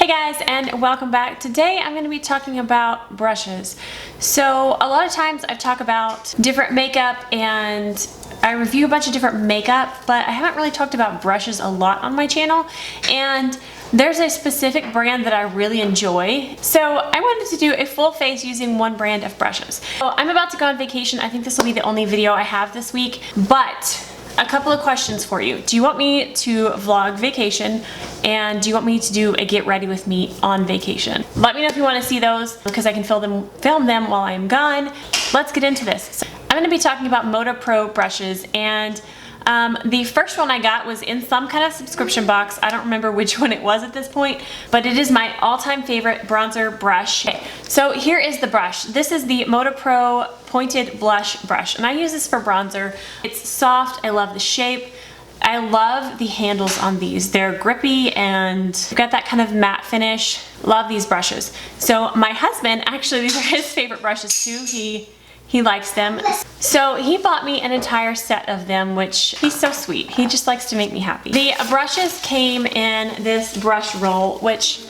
Hey guys, and welcome back. Today I'm going to be talking about brushes. So a lot of times I talk about different makeup and I review a bunch of different makeup, but I haven't really talked about brushes a lot on my channel, and there's a specific brand that I really enjoy. So I wanted to do a full face using one brand of brushes. So I'm about to go on vacation. I think this will be the only video I have this week, but a couple of questions for you. Do you want me to vlog vacation? And do you want me to do a get ready with me on vacation? Let me know if you want to see those because I can film them while I'm gone. Let's get into this. So I'm going to be talking about Mota Pro brushes, and the first one I got was in some kind of subscription box. I don't remember which one it was at this point, but it is my all-time favorite bronzer brush. Okay, so here is the brush. This is the Mota Pro pointed blush brush, and I use this for bronzer. It's soft. I love the shape. I love the handles on these. They're grippy and got that kind of matte finish. Love these brushes. So my husband, actually these are his favorite brushes too. He likes them. So he bought me an entire set of them, which he's so sweet. He just likes to make me happy. The brushes came in this brush roll, which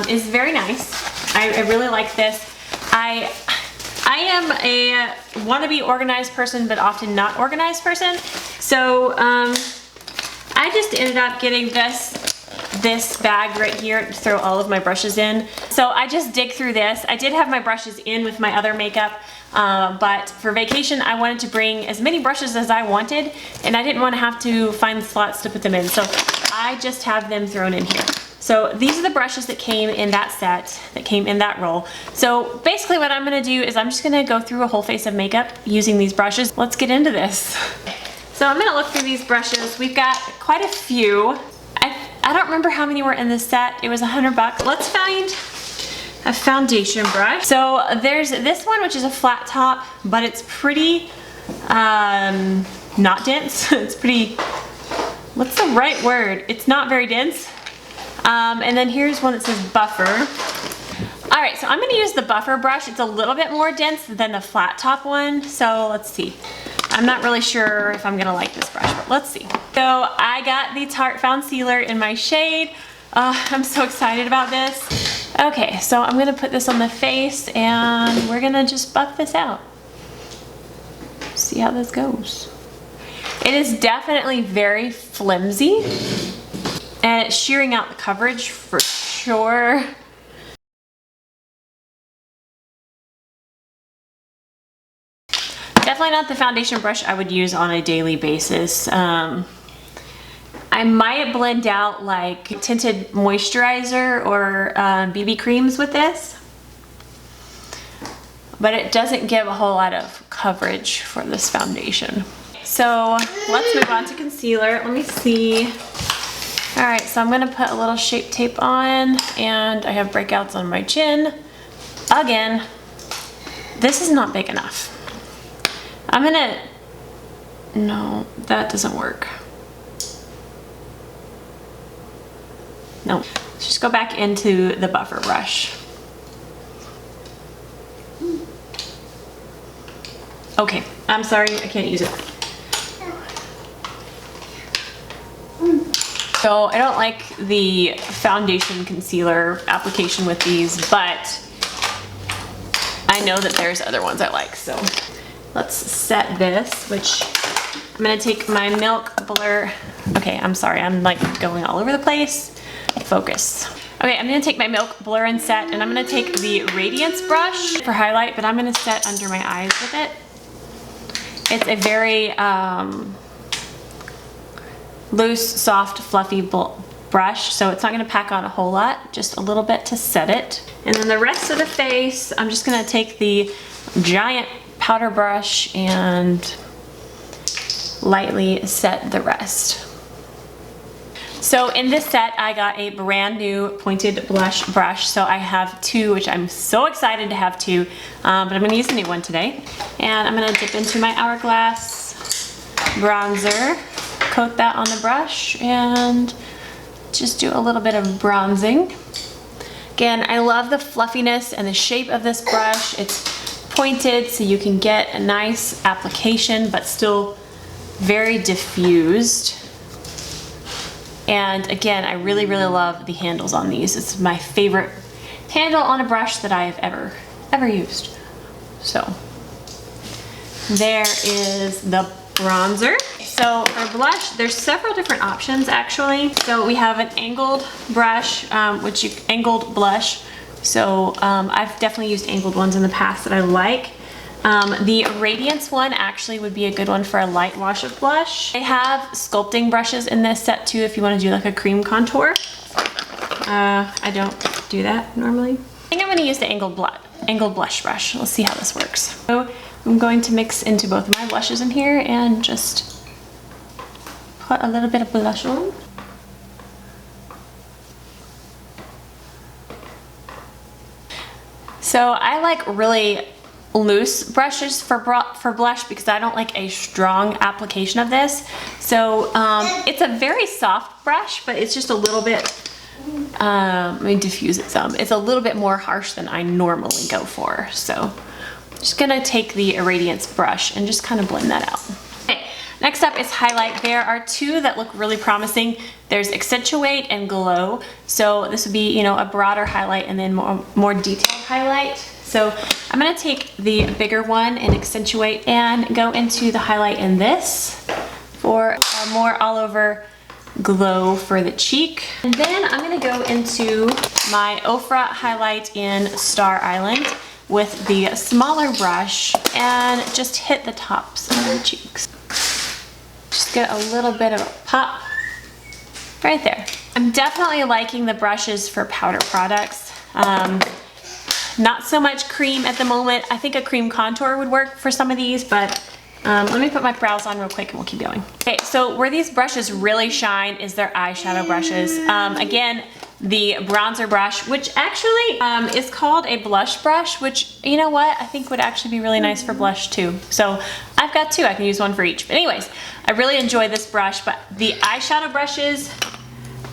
is very nice. I really like this. I am a wannabe organized person, but often not organized person. So I just ended up getting this bag right here to throw all of my brushes in. So I just dig through this. I did have my brushes in with my other makeup, but for vacation I wanted to bring as many brushes as I wanted, and I didn't want to have to find slots to put them in. So I just have them thrown in here. So these are the brushes that came in that set, that came in that roll. So basically what I'm gonna do is I'm just gonna go through a whole face of makeup using these brushes. Let's get into this. So I'm gonna look through these brushes. We've got quite a few. I don't remember how many were in this set. It was $100. Let's find a foundation brush. So there's this one, which is a flat top, but it's pretty not dense. It's pretty, what's the right word? It's not very dense. And then here's one that says buffer. All right, so I'm gonna use the buffer brush. It's a little bit more dense than the flat top one. So let's see. I'm not really sure if I'm gonna like this brush, but let's see. So I got the Tarte Found Sealer in my shade. I'm so excited about this. Okay, so I'm gonna put this on the face and we're gonna just buff this out. See how this goes. It is definitely very flimsy and it's shearing out the coverage for sure. Definitely not the foundation brush I would use on a daily basis. I might blend out like tinted moisturizer or BB creams with this, but it doesn't give a whole lot of coverage for this foundation. So let's move on to concealer. Let me see. All right, so I'm gonna put a little Shape Tape on, and I have breakouts on my chin. Again, this is not big enough. No, that doesn't work. No, let's just go back into the buffer brush. Okay, I'm sorry, I can't use it. So I don't like the foundation concealer application with these, but I know that there's other ones I like, so. Let's set this, which I'm gonna take my Milk Blur. Okay, I'm sorry, I'm like going all over the place. Focus. Okay, I'm gonna take my Milk Blur and set, and I'm gonna take the Radiance brush for highlight, but I'm gonna set under my eyes with it. It's a very loose, soft, fluffy brush, so it's not gonna pack on a whole lot, just a little bit to set it. And then the rest of the face, I'm just gonna take the giant powder brush and lightly set the rest. So in this set, I got a brand new pointed blush brush. So I have two, which I'm so excited to have two, but I'm gonna use a new one today. And I'm gonna dip into my Hourglass bronzer, coat that on the brush, and just do a little bit of bronzing. Again, I love the fluffiness and the shape of this brush. It's pointed so you can get a nice application, but still very diffused. And again, I really, really love the handles on these. It's my favorite handle on a brush that I have ever used. So there is the bronzer. So for blush, there's several different options actually. So we have an angled brush, angled blush. So I've definitely used angled ones in the past that I like. The Radiance one actually would be a good one for a light wash of blush. They have sculpting brushes in this set too if you want to do like a cream contour. I don't do that normally. I think I'm going to use the angled blush brush. Let's see how this works. So I'm going to mix into both of my blushes in here and just put a little bit of blush on. So I like really loose brushes for blush because I don't like a strong application of this. So it's a very soft brush, but it's just a little bit, let me diffuse it some. It's a little bit more harsh than I normally go for. So I'm just gonna take the Radiance brush and just kind of blend that out. Okay, next up is highlight. There are two that look really promising. There's Accentuate and Glow. So this would be, you know, a broader highlight and then more detailed highlight. So I'm gonna take the bigger one and Accentuate and go into the highlight in this for a more all over glow for the cheek. And then I'm gonna go into my Ofra highlight in Star Island with the smaller brush and just hit the tops of the cheeks. Just get a little bit of a pop right there. I'm definitely liking the brushes for powder products. Not so much cream at the moment. I think a cream contour would work for some of these, but let me put my brows on real quick and we'll keep going. Okay, so where these brushes really shine is their eyeshadow brushes. Again, the bronzer brush, which actually is called a blush brush, which, you know what, I think would actually be really nice for blush too. So I've got two, I can use one for each. But anyways, I really enjoy this brush, but the eyeshadow brushes,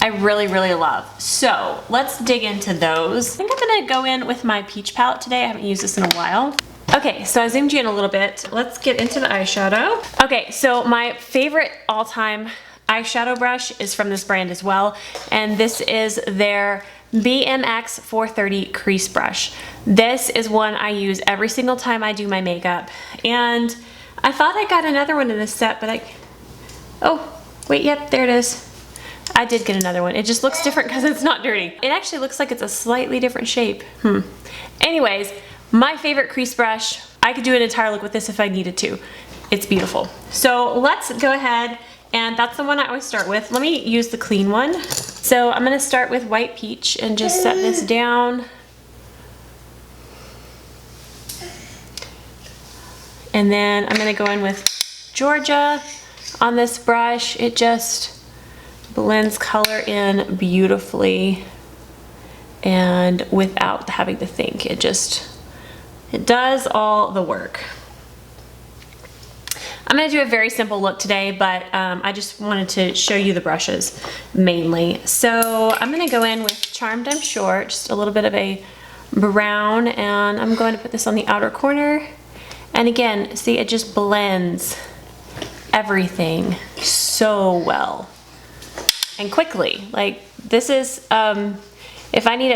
I really, really love. So let's dig into those. I think I'm gonna go in with my peach palette today. I haven't used this in a while. Okay, so I zoomed you in a little bit. Let's get into the eyeshadow. Okay, so my favorite all-time eyeshadow brush is from this brand as well, and this is their BMX 430 crease brush. This is one I use every single time I do my makeup, and I thought I got another one in this set, but oh, wait, yep, there it is. I did get another one. It just looks different because it's not dirty. It actually looks like it's a slightly different shape. Anyways, my favorite crease brush. I could do an entire look with this if I needed to. It's beautiful. So let's go ahead, and that's the one I always start with. Let me use the clean one. So I'm gonna start with White Peach and just set this down. And then I'm gonna go in with Georgia on this brush. It just blends color in beautifully and without having to think. It does all the work. I'm gonna do a very simple look today, but I just wanted to show you the brushes mainly. So I'm gonna go in with Charmed I'm Sure, just a little bit of a brown, and I'm going to put this on the outer corner. And again, see, it just blends everything so well and quickly. Like this is, if I need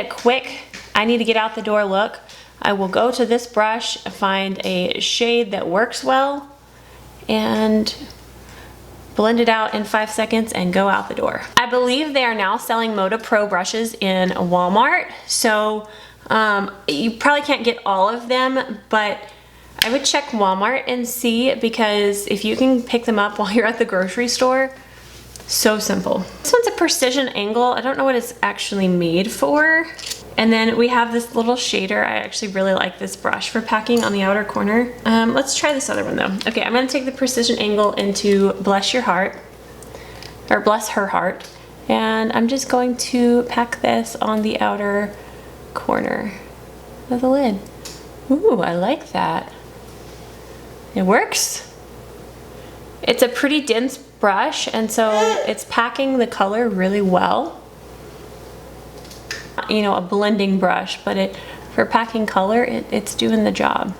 I need to get out the door look, I will go to this brush, find a shade that works well, and blend it out in 5 seconds and go out the door. I believe they are now selling MODA Pro brushes in Walmart, so you probably can't get all of them, but I would check Walmart and see, because if you can pick them up while you're at the grocery store, so simple. This one's a precision angle. I don't know what it's actually made for. And then we have this little shader. I actually really like this brush for packing on the outer corner. Let's try this other one though. Okay, I'm gonna take the precision angle into Bless Your Heart, or Bless Her Heart. And I'm just going to pack this on the outer corner of the lid. Ooh, I like that. It works. It's a pretty dense brush, and so it's packing the color really well. You know, a blending brush, but for packing color, it's doing the job.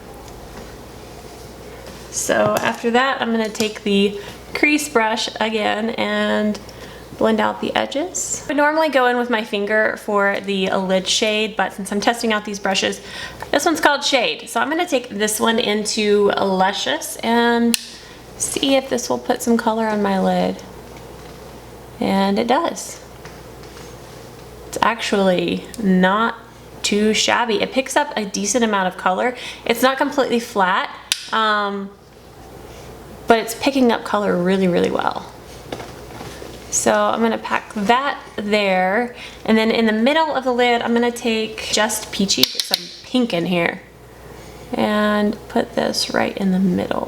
So after that, I'm gonna take the crease brush again and blend out the edges. I normally go in with my finger for the lid shade, but since I'm testing out these brushes, this one's called Shade. So I'm gonna take this one into Luscious and see if this will put some color on my lid. And it does. It's actually not too shabby. It picks up a decent amount of color. It's not completely flat, but it's picking up color really, really well. So I'm gonna pack that there. And then in the middle of the lid, I'm gonna take Just Peachy, get some pink in here, and put this right in the middle.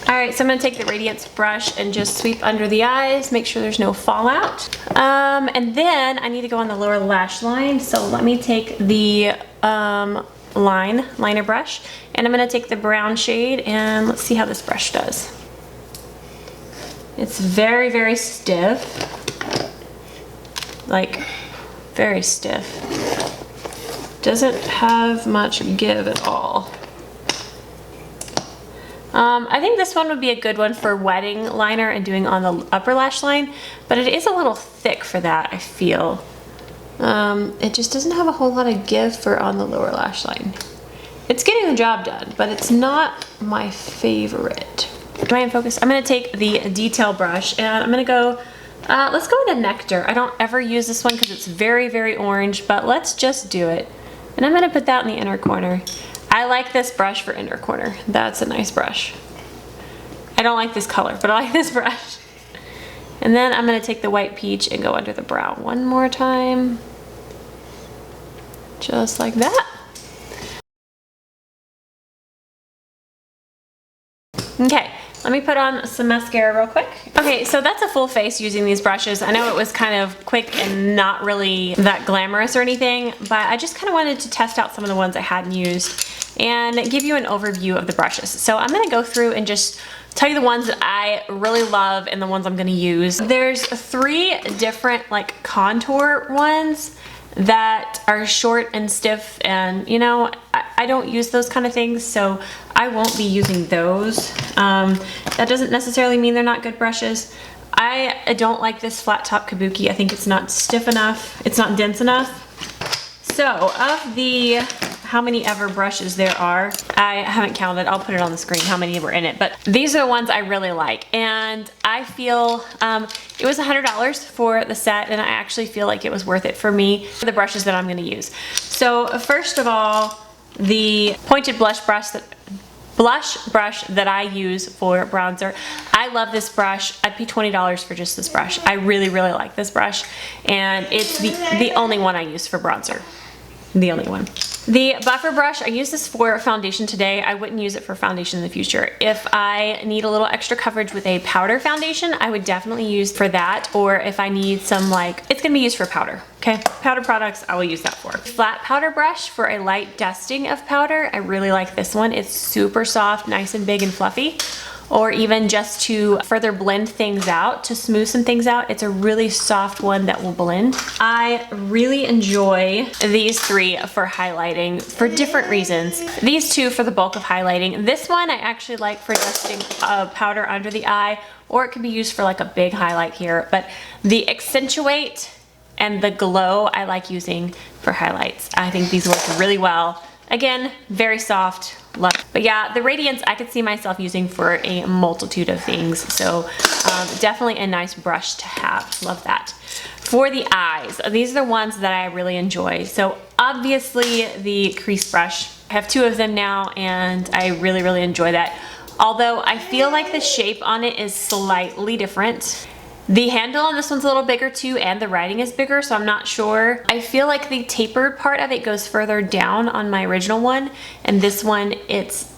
All right, so I'm gonna take the Radiance brush and just sweep under the eyes, make sure there's no fallout. And then I need to go on the lower lash line. So let me take the liner brush, and I'm gonna take the brown shade, and let's see how this brush does. It's very, very stiff, like very stiff. Doesn't have much give at all. I think this one would be a good one for wetting liner and doing on the upper lash line, but it is a little thick for that, I feel. It just doesn't have a whole lot of give for on the lower lash line. It's getting the job done, but it's not my favorite. Am I in focus? I'm gonna take the detail brush and I'm gonna go, let's go into Nectar. I don't ever use this one because it's very, very orange, but let's just do it. And I'm gonna put that in the inner corner. I like this brush for inner corner. That's a nice brush. I don't like this color, but I like this brush. And then I'm gonna take the white peach and go under the brow one more time. Just like that. Okay, let me put on some mascara real quick. Okay, so that's a full face using these brushes. I know it was kind of quick and not really that glamorous or anything, but I just kind of wanted to test out some of the ones I hadn't used and give you an overview of the brushes. So I'm gonna go through and just tell you the ones that I really love and the ones I'm gonna use. There's 3 different like contour ones that are short and stiff, and you know, I don't use those kind of things, so I won't be using those. That doesn't necessarily mean they're not good brushes. I don't like this flat top kabuki. I think it's not stiff enough, it's not dense enough. So of the how many ever brushes there are, I haven't counted, I'll put it on the screen how many were in it, but these are the ones I really like, and I feel it was $100 for the set, and I actually feel like it was worth it for me for the brushes that I'm going to use. So first of all, the pointed blush brush that I use for bronzer. I love this brush. I'd pay $20 for just this brush. I really, really like this brush, and it's the only one I use for bronzer. The only one. The buffer brush, I use this for foundation today. I wouldn't use it for foundation in the future. If I need a little extra coverage with a powder foundation, I would definitely use for that, or if I need some like, it's gonna be used for powder, okay? Powder products, I will use that for. Flat powder brush for a light dusting of powder. I really like this one. It's super soft, nice and big and fluffy. Or even just to further blend things out, to smooth some things out. It's a really soft one that will blend. I really enjoy these 3 for highlighting for different reasons. These 2 for the bulk of highlighting. This one I actually like for dusting powder under the eye, or it could be used for like a big highlight here. But the Accentuate and the Glow I like using for highlights. I think these work really well. Again, very soft, love it. But yeah, the Radiance I could see myself using for a multitude of things. So definitely a nice brush to have, love that. For the eyes, these are the ones that I really enjoy. So obviously the crease brush, I have 2 of them now and I really, really enjoy that. Although I feel like the shape on it is slightly different. The handle on this one's a little bigger too, and the writing is bigger, so I'm not sure. I feel like the tapered part of it goes further down on my original one, and this one, it's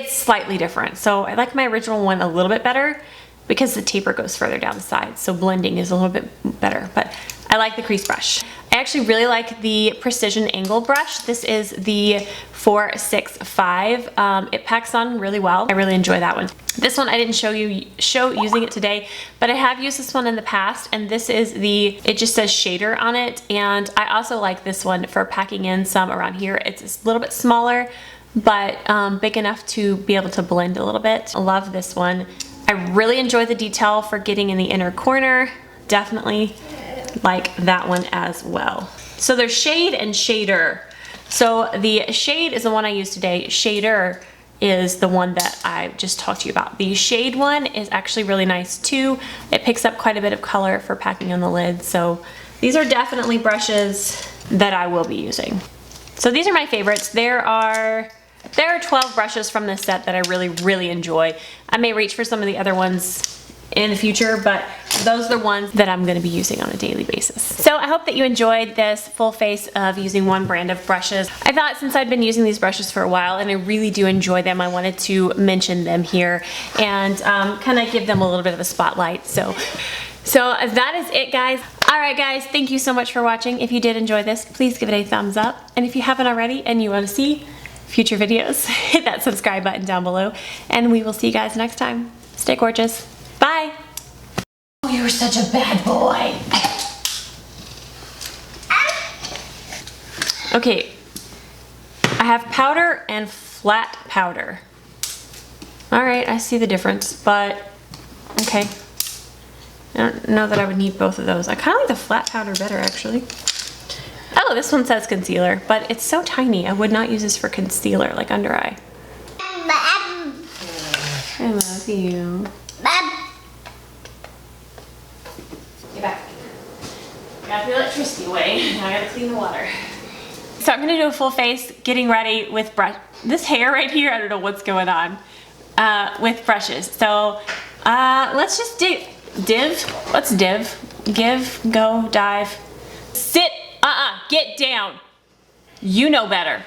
slightly different. So I like my original one a little bit better because the taper goes further down the side, so blending is a little bit better, but I like the crease brush. I actually really like the Precision Angle brush. This is the 465. It packs on really well. I really enjoy that one. This one I didn't show using it today, but I have used this one in the past, and this is it just says shader on it, and I also like this one for packing in some around here. It's a little bit smaller, but big enough to be able to blend a little bit. I love this one. I really enjoy the detail for getting in the inner corner. Definitely like that one as well. So there's shade and shader. So the shade is the one I used today. Shader is the one that I just talked to you about. The shade one is actually really nice too. It picks up quite a bit of color for packing on the lid. So these are definitely brushes that I will be using. So these are my favorites. There are 12 brushes from this set that I really enjoy. I may reach for some of the other ones in the future, but those are the ones that I'm gonna be using on a daily basis. So I hope that you enjoyed this full face of using one brand of brushes. I thought since I've been using these brushes for a while and I really do enjoy them, I wanted to mention them here and kind of give them a little bit of a spotlight. So that is it, guys. All right, guys, thank you so much for watching. If you did enjoy this, please give it a thumbs up. And if you haven't already and you want to see future videos, hit that subscribe button down below. And we will see you guys next time. Stay gorgeous. Bye. Oh, you're such a bad boy. Okay, I have powder and flat powder. All right, I see the difference, but okay. I don't know that I would need both of those. I kind of like the flat powder better, actually. Oh, this one says concealer, but it's so tiny. I would not use this for concealer, like under eye. I love you. Get back. Got the electricity away. Now I gotta clean the water. So I'm gonna do a full face, getting ready with brush. This hair right here, I don't know what's going on, with brushes. So let's just div. Let's div. Give, go, dive. Sit, get down. You know better.